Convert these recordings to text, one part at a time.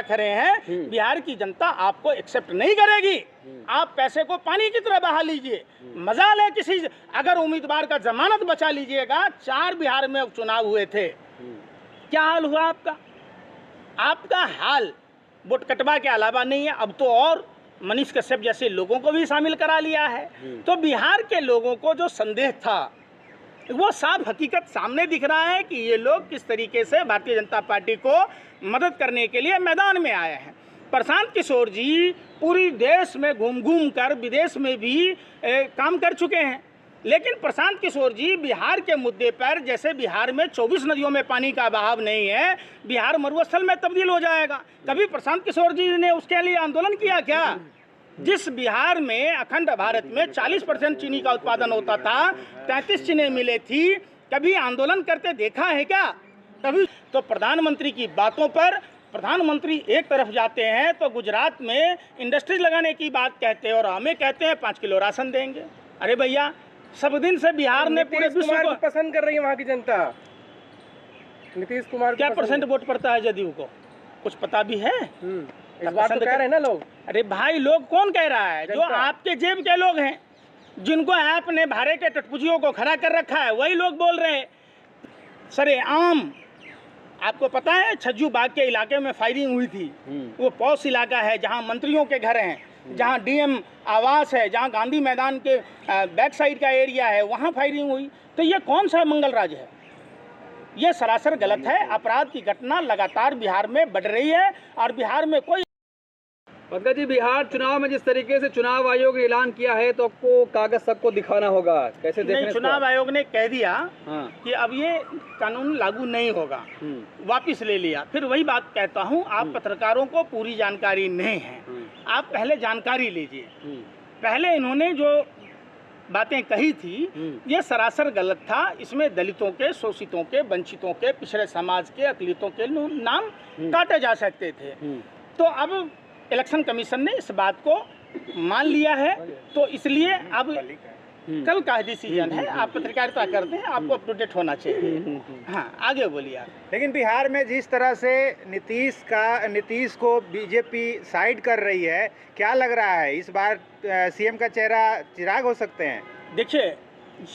तरह खड़े हैं, बिहार की जनता आपको एक्सेप्ट नहीं करेगी। आप पैसे को पानी की तरह बहा लीजिए। मजाल है किसी अगर उम्मीदवार का जमानत बचा लीजिएगा। 4 बिहार में उपचुनाव हुए थे, क्या हाल हुआ आपका? आपका हाल वोट कटवा के अलावा नहीं है, अब तो और मनीष कश्यप जैसे लोगों को भी शामिल करा लिया है। तो बिहार के लोगों को जो संदेह था वो साफ हकीकत सामने दिख रहा है कि ये लोग किस तरीके से भारतीय जनता पार्टी को मदद करने के लिए मैदान में आए हैं। प्रशांत किशोर जी पूरी देश में घूम घूम कर विदेश में भी काम कर चुके हैं, लेकिन प्रशांत किशोर जी बिहार के मुद्दे पर, जैसे बिहार में 24 नदियों में पानी का बहाव नहीं है, बिहार मरुस्थल में तब्दील हो जाएगा। कभी प्रशांत किशोर जी ने उसके लिए आंदोलन किया क्या? जिस बिहार में अखंड भारत में 40% चीनी का उत्पादन होता था, 33 चीनी मिले थी, कभी आंदोलन करते देखा है क्या? कभी? तो प्रधानमंत्री की बातों पर प्रधानमंत्री एक तरफ जाते हैं तो गुजरात में इंडस्ट्रीज लगाने की बात कहते हैं और हमें कहते हैं 5 किलो राशन देंगे। अरे भैया, सब दिन से बिहार ने पूरे विश्व को पसंद कर रही है वहाँ की जनता। नीतीश कुमार क्या परसेंट वोट पड़ता है जदयू को? कुछ पता भी है? इस बात तो कह रहे हैं ना लोग। अरे भाई, लोग कौन कह रहा है? जो आपके जेब के लोग हैं, जिनको आपने भारे के टटपुजियों को खड़ा कर रखा है, वही लोग बोल रहे हैं। सरेआम आपको पता है छज्जू बाग के इलाके में फायरिंग हुई थी। वो पॉश इलाका है जहां मंत्रियों के घर हैं, जहां डीएम आवास है, जहां गांधी मैदान के बैक साइड का एरिया है, वहां फायरिंग हुई। तो ये कौन सा मंगल राज है? ये सरासर गलत है। अपराध की घटना लगातार बिहार में बढ़ रही है और बिहार में कोई पंकज जी, बिहार चुनाव में जिस तरीके से चुनाव आयोग ने ऐलान किया है तो आपको कागज सबको दिखाना होगा, कैसे देख रहे हैं? चुनाव आयोग ने कह दिया कि अब ये कानून लागू नहीं होगा, वापिस ले लिया। फिर वही बात कहता हूँ, आप पत्रकारों को पूरी जानकारी नहीं है, आप पहले जानकारी लीजिए। पहले इन्होंने जो बातें कही थी ये सरासर गलत था। इसमें दलितों के, शोषितों के, वंचितों के, पिछड़े समाज के, अकलितों के नाम काटे जा सकते थे। तो अब इलेक्शन कमीशन ने इस बात को मान लिया है, तो इसलिए अब कल का डिसीजन है। आप पत्रकारिता करते हैं, आपको अप टू डेट होना चाहिए। हाँ, आगे बोलिए आप। लेकिन बिहार में जिस तरह से नीतीश को बीजेपी साइड कर रही है, क्या लग रहा है इस बार सीएम का चेहरा चिराग हो सकते हैं? देखिए,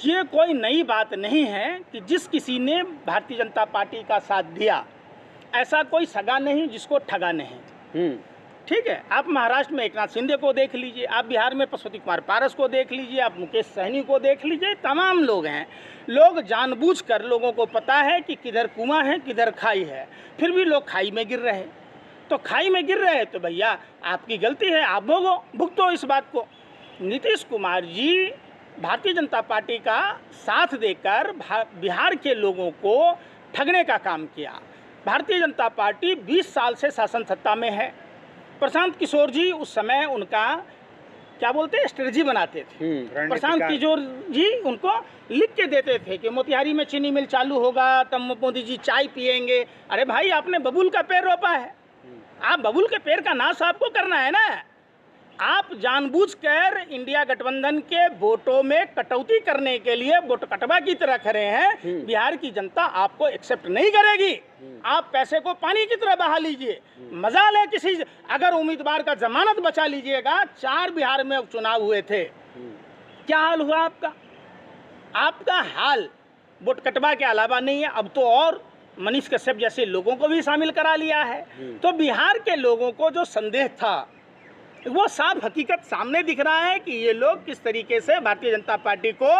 ये कोई नई बात नहीं है कि जिस किसी ने भारतीय जनता पार्टी का साथ दिया, ऐसा कोई सगा नहीं जिसको ठगा नहीं। ठीक है, आप महाराष्ट्र में एकनाथ शिंदे को देख लीजिए, आप बिहार में पशुपति कुमार पारस को देख लीजिए, आप मुकेश सहनी को देख लीजिए, तमाम लोग हैं। लोग जानबूझकर, लोगों को पता है कि किधर कुआं है किधर खाई है, फिर भी लोग खाई में गिर रहे। तो खाई में गिर रहे तो भैया आपकी गलती है, आप भुगतो इस बात को। नीतीश कुमार जी भारतीय जनता पार्टी का साथ देकर बिहार के लोगों को ठगने का काम किया। भारतीय जनता पार्टी 20 साल से शासन सत्ता में है। प्रशांत किशोर जी उस समय उनका क्या बोलते हैं, स्ट्रेटजी बनाते थे। प्रशांत किशोर जी उनको लिख के देते थे कि मोतिहारी में चीनी मिल चालू होगा तब मोदी जी चाय पिएंगे। अरे भाई, आपने बबूल का पेड़ रोपा है, आप बबूल के पेड़ का नाश आपको करना है ना। आप जानबूझकर इंडिया गठबंधन के वोटों में कटौती करने के लिए वोट कटवा की तरह खड़े हैं। बिहार की जनता आपको एक्सेप्ट नहीं करेगी। आप पैसे को पानी की तरह बहा लीजिए। मजाल है किसी अगर उम्मीदवार का जमानत बचा लीजिएगा। 4 बिहार में उपचुनाव हुए थे, क्या हाल हुआ आपका? आपका हाल वोट कटवा के अलावा नहीं है, अब तो और मनीष कश्यप जैसे लोगों को भी शामिल करा लिया है। तो बिहार के लोगों को जो संदेह था वो साफ हकीकत सामने दिख रहा है कि ये लोग किस तरीके से भारतीय जनता पार्टी को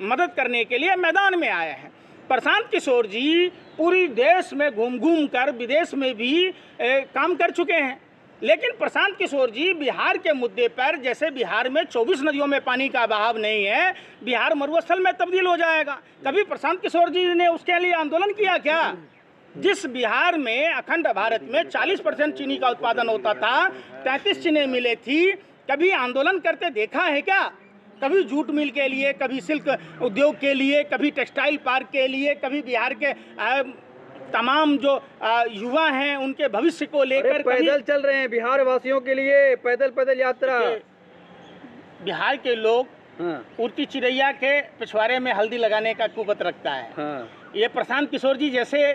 मदद करने के लिए मैदान में आए हैं। प्रशांत किशोर जी पूरी देश में घूम घूम कर विदेश में भी काम कर चुके हैं, लेकिन प्रशांत किशोर जी बिहार के मुद्दे पर, जैसे बिहार में 24 नदियों में पानी का बहाव नहीं है, बिहार मरुस्थल में तब्दील हो जाएगा। कभी प्रशांत किशोर जी ने उसके लिए आंदोलन किया क्या? जिस बिहार में अखंड भारत में 40% चीनी का उत्पादन होता था, 33 चीनी मिले थी, कभी आंदोलन करते देखा है क्या? कभी जूट मिल के लिए, कभी सिल्क उद्योग के लिए, कभी टेक्सटाइल पार्क के लिए, कभी बिहार के तमाम जो युवा हैं उनके भविष्य को लेकर पैदल चल रहे हैं बिहार वासियों के लिए, पैदल यात्रा। बिहार के लोग उड़ती चिड़ैया के पिछवाड़े में हल्दी लगाने का कुवत रखता है। ये प्रशांत किशोर जी जैसे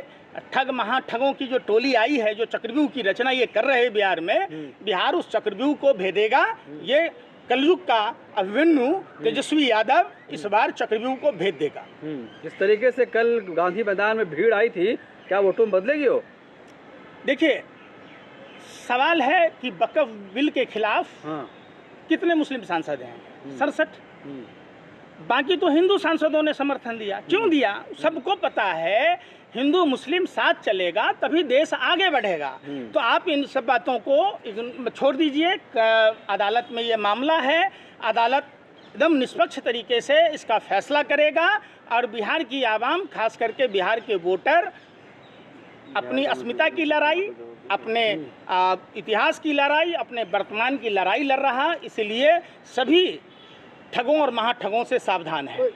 ठग महाठगों की जो टोली आई है, जो चक्रव्यूह की रचना ये कर रहे हैं बिहार में, बिहार उस चक्रव्यूह को भेदेगा। ये कलयुग का अभिमन्यु तेजस्वी यादव इस बार चक्रव्यूह को भेद देगा। जिस तरीके से कल गांधी मैदान में भीड़ आई थी, क्या वोटों में बदलेगी वो? देखिए, सवाल है कि वक्फ बिल के खिलाफ कितने मुस्लिम सांसद हैं? 67। बाकी तो हिंदू सांसदों ने समर्थन दिया। क्यों दिया? सबको पता है हिंदू मुस्लिम साथ चलेगा तभी देश आगे बढ़ेगा। तो आप इन सब बातों को छोड़ दीजिए। अदालत में ये मामला है, अदालत एकदम निष्पक्ष तरीके से इसका फैसला करेगा और बिहार की आवाम, खास करके बिहार के वोटर, अपनी अस्मिता की लड़ाई, अपने इतिहास की लड़ाई, अपने वर्तमान की लड़ाई लड़ रहा। इसलिए सभी ठगों और महाठगों से सावधान है।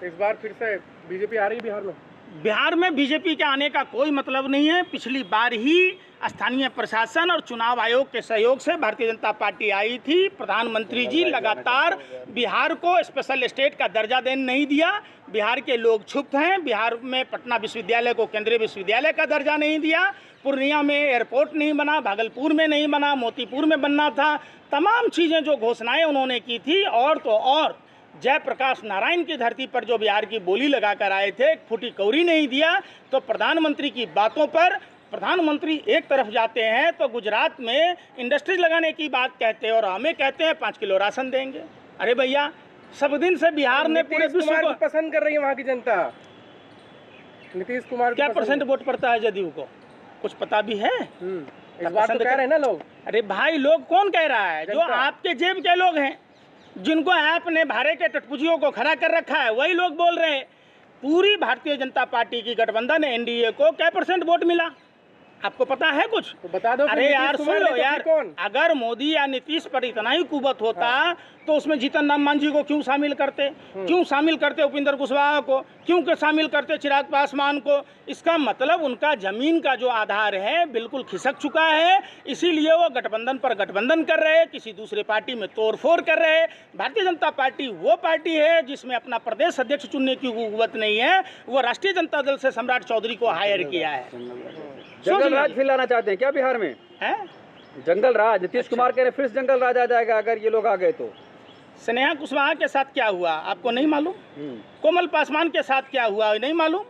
इस बार फिर से बीजेपी आ रही बिहार में? बिहार में बीजेपी के आने का कोई मतलब नहीं है। पिछली बार ही स्थानीय प्रशासन और चुनाव आयोग के सहयोग से भारतीय जनता पार्टी आई थी। प्रधानमंत्री जी लगातार बिहार को स्पेशल स्टेट का दर्जा देने नहीं दिया। बिहार के लोग क्षुब्ध हैं। बिहार में पटना विश्वविद्यालय को केंद्रीय विश्वविद्यालय का दर्जा नहीं दिया। पूर्णिया में एयरपोर्ट नहीं बना, भागलपुर में नहीं बना, मोतीपुर में बनना था। तमाम चीज़ें जो घोषणाएं उन्होंने की थी, और तो और जयप्रकाश नारायण की धरती पर जो बिहार की बोली लगा कर आए थे, एक फुटी कौड़ी नहीं दिया। तो प्रधानमंत्री की बातों पर प्रधानमंत्री एक तरफ जाते हैं तो गुजरात में इंडस्ट्रीज लगाने की बात कहते हैं और हमें कहते हैं 5 किलो राशन देंगे। अरे भैया, सब दिन से बिहार ने पूरे विश्व को पसंद कर रही है वहाँ की जनता। नीतीश कुमार क्या परसेंट वोट पड़ता है जदयू को? कुछ पता भी है? इस बार तो कह रहे हैं ना लोग। अरे भाई, लोग कौन कह रहा है? जो आपके जेब के लोग हैं, जिनको आपने भारे के टटपुजियों को खड़ा कर रखा है, वही लोग बोल रहे हैं। पूरी भारतीय जनता पार्टी की गठबंधन एनडीए को क्या परसेंट वोट मिला? आपको पता है कुछ? तो बता दो। अरे यार सुन लो यार, अगर मोदी या नीतीश पर इतना ही कुवत होता तो उसमें जीतन राम मांझी को क्यों शामिल करते? क्यों शामिल करते उपेंद्र कुशवाहा को? क्यों शामिल करते चिराग पासवान को? इसका मतलब उनका जमीन का जो आधार है बिल्कुल खिसक चुका है। इसीलिए वो गठबंधन पर गठबंधन कर रहे हैं, किसी दूसरे पार्टी में तोड़फोड़ कर रहे हैं। भारतीय जनता पार्टी वो पार्टी है जिसमें अपना प्रदेश अध्यक्ष चुनने की कुवत नहीं है। वो राष्ट्रीय जनता दल से सम्राट चौधरी को हायर किया है। जंगल राज फैलाना चाहते हैं क्या बिहार में? है जंगल राज। नीतीश कुमार कह रहे फिर से जंगल राज आ जाएगा अगर ये लोग आ गए तो। स्नेहा कुशवाहा के साथ क्या हुआ आपको नहीं मालूम? कोमल पासवान के साथ क्या हुआ नहीं मालूम?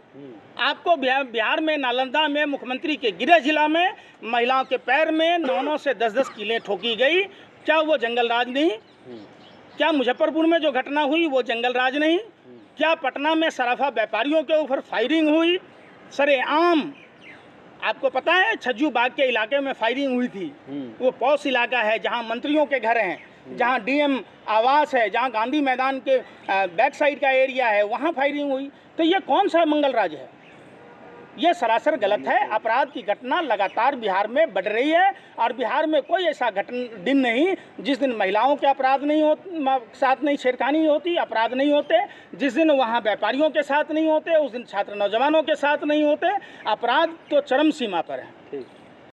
आपको बिहार में नालंदा में मुख्यमंत्री के गृह जिला में महिलाओं के पैर में 9 से 10 कीलें ठोकी गई। क्या वो जंगल राज नहीं? क्या मुजफ्फरपुर में जो घटना हुई वो जंगल राज नहीं? क्या पटना में सराफा व्यापारियों के ऊपर फायरिंग हुई सरेआम? आपको पता है छज्जू बाग के इलाके में फायरिंग हुई थी। वो पॉश इलाका है जहां मंत्रियों के घर हैं, जहां डीएम आवास है, जहां गांधी मैदान के बैक साइड का एरिया है, वहां फायरिंग हुई। तो ये कौन सा मंगल राज है? ये सरासर गलत है। अपराध की घटना लगातार बिहार में बढ़ रही है और बिहार में कोई ऐसा दिन नहीं जिस दिन महिलाओं के अपराध नहीं साथ नहीं छेड़खानी होती, अपराध नहीं होते। जिस दिन वहाँ व्यापारियों के साथ नहीं होते, उस दिन छात्र नौजवानों के साथ नहीं होते। अपराध तो चरम सीमा पर है।